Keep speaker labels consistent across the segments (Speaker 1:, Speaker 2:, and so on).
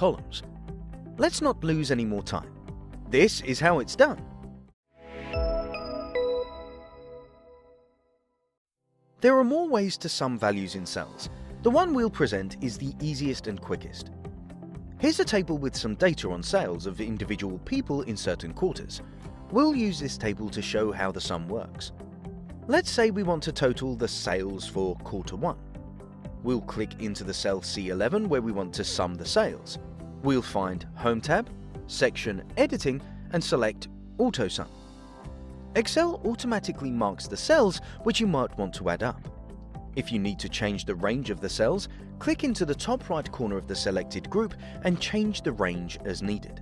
Speaker 1: columns. Let's not lose any more time. This is how it's done. There are more ways to sum values in cells. The one we'll present is the easiest and quickest. Here's a table with some data on sales of individual people in certain quarters. We'll use this table to show how the sum works. Let's say we want to total the sales for quarter 1. We'll click into the cell C11 where we want to sum the sales. We'll find Home tab, Section Editing, and select Auto Sum. Excel automatically marks the cells which you might want to add up. If you need to change the range of the cells, click into the top right corner of the selected group and change the range as needed.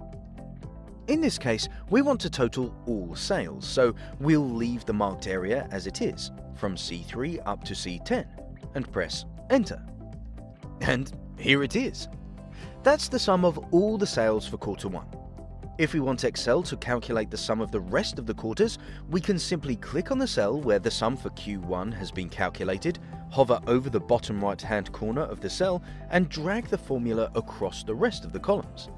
Speaker 1: In this case, we want to total all sales, so we'll leave the marked area as it is, from C3 up to C10, and press Enter. And here it is. That's the sum of all the sales for quarter 1. If we want Excel to calculate the sum of the rest of the quarters, we can simply click on the cell where the sum for Q1 has been calculated, hover over the bottom right-hand corner of the cell, and drag the formula across the rest of the columns.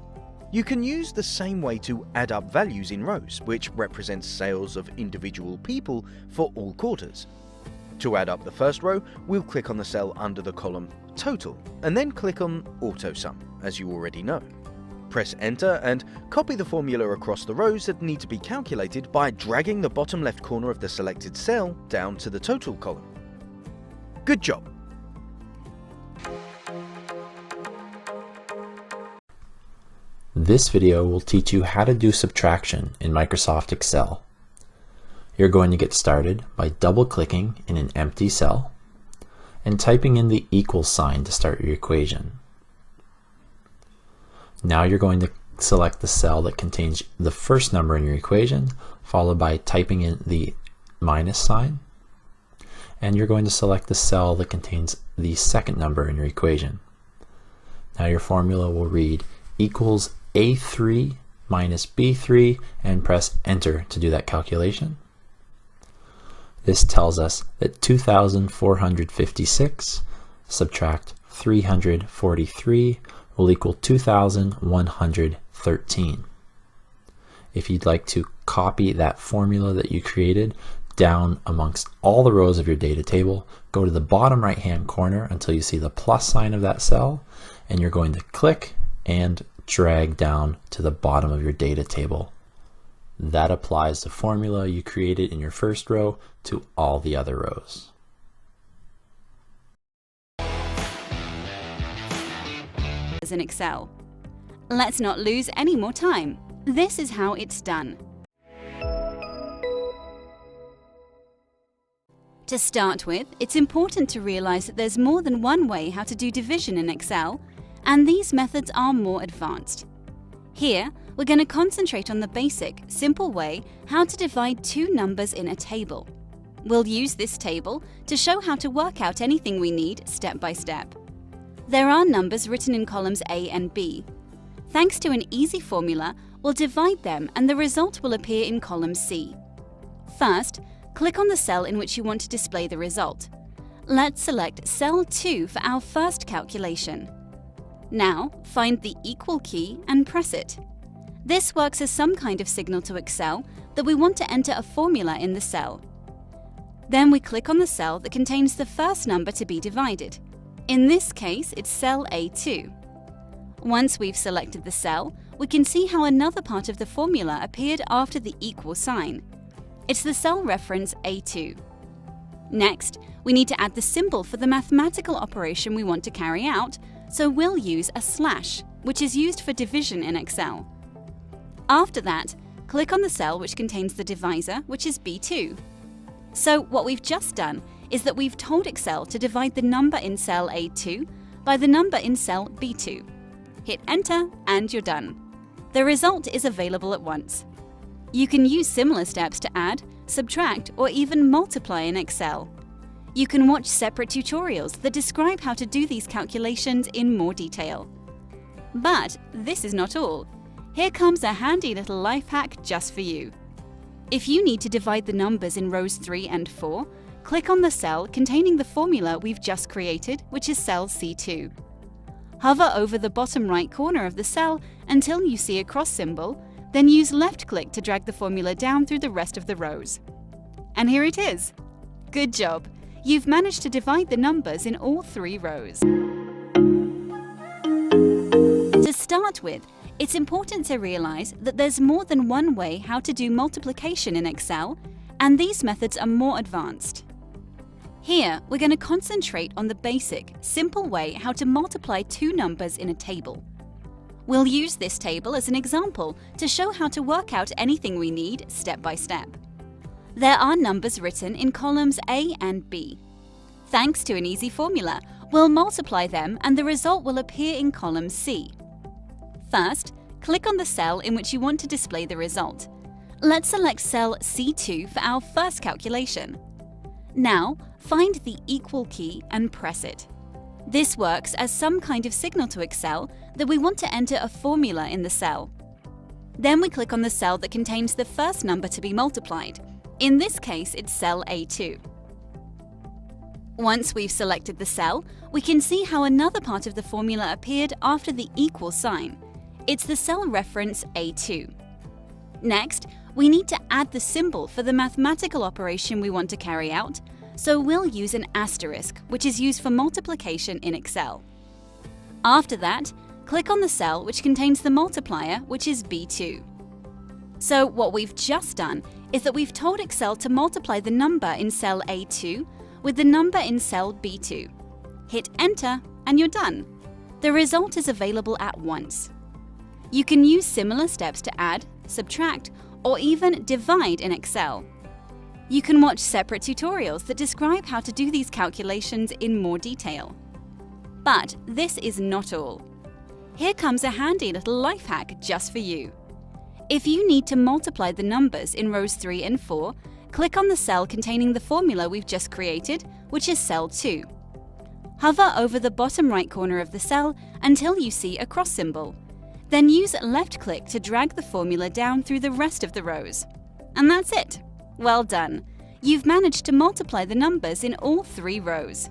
Speaker 1: You can use the same way to add up values in rows, which represents sales of individual people for all quarters. To add up the first row, we'll click on the cell under the column Total, and then click on Auto Sum, as you already know. Press Enter and copy the formula across the rows that need to be calculated by dragging the bottom left corner of the selected cell down to the total column. Good job!
Speaker 2: This video will teach you how to do subtraction in Microsoft Excel. You're going to get started by double-clicking in an empty cell and typing in the equal sign to start your equation. Now you're going to select the cell that contains the first number in your equation, followed by typing in the minus sign, and you're going to select the cell that contains the second number in your equation. Now your formula will read equals A3 minus B3, and press Enter to do that calculation. This tells us that 2,456 subtract 343 will equal 2,113. If you'd like to copy that formula that you created down amongst all the rows of your data table, go to the bottom right hand corner until you see the plus sign of that cell, and you're going to click and drag down to the bottom of your data table. That applies the formula you created in your first row to all the other rows.
Speaker 3: In Excel. Let's not lose any more time. This is how it's done. To start with, it's important to realize that there's more than one way how to do division in Excel, and these methods are more advanced. Here, we're going to concentrate on the basic, simple way how to divide two numbers in a table. We'll use this table to show how to work out anything we need step by step. There are numbers written in columns A and B. Thanks to an easy formula, we'll divide them and the result will appear in column C. First, click on the cell in which you want to display the result. Let's select cell 2 for our first calculation. Now, find the equal key and press it. This works as some kind of signal to Excel that we want to enter a formula in the cell. Then we click on the cell that contains the first number to be divided. In this case, it's cell A2. Once we've selected the cell, we can see how another part of the formula appeared after the equal sign. It's the cell reference A2. Next, we need to add the symbol for the mathematical operation we want to carry out, so we'll use a slash, which is used for division in Excel. After that, click on the cell which contains the divisor, which is B2. So what we've just done is that we've told Excel to divide the number in cell A2 by the number in cell B2. Hit Enter and you're done. The result is available at once. You can use similar steps to add, subtract, or even multiply in Excel. You can watch separate tutorials that describe how to do these calculations in more detail. But this is not all. Here comes a handy little life hack just for you. If you need to divide the numbers in rows 3 and 4, click on the cell containing the formula we've just created, which is cell C2. Hover over the bottom right corner of the cell until you see a cross symbol, then use left-click to drag the formula down through the rest of the rows. And here it is! Good job! You've managed to divide the numbers in all 3 rows. To start with, it's important to realize that there's more than one way how to do multiplication in Excel, and these methods are more advanced. Here, we're going to concentrate on the basic, simple way how to multiply 2 numbers in a table. We'll use this table as an example to show how to work out anything we need step by step. There are numbers written in columns A and B. Thanks to an easy formula, we'll multiply them and the result will appear in column C. First, click on the cell in which you want to display the result. Let's select cell C2 for our first calculation. Now, find the equal key and press it. This works as some kind of signal to Excel that we want to enter a formula in the cell. Then we click on the cell that contains the first number to be multiplied. In this case, it's cell A2. Once we've selected the cell, we can see how another part of the formula appeared after the equal sign. It's the cell reference A2. Next, we need to add the symbol for the mathematical operation we want to carry out, so we'll use an asterisk, which is used for multiplication in Excel. After that, click on the cell which contains the multiplier, which is B2. So what we've just done is that we've told Excel to multiply the number in cell A2 with the number in cell B2. Hit Enter and you're done. The result is available at once. You can use similar steps to add, subtract, or even divide in Excel. You can watch separate tutorials that describe how to do these calculations in more detail. But this is not all. Here comes a handy little life hack just for you. If you need to multiply the numbers in rows 3 and 4, click on the cell containing the formula we've just created, which is cell 2. Hover over the bottom right corner of the cell until you see a cross symbol. Then use left-click to drag the formula down through the rest of the rows. And that's it! Well done! You've managed to multiply the numbers in all 3 rows.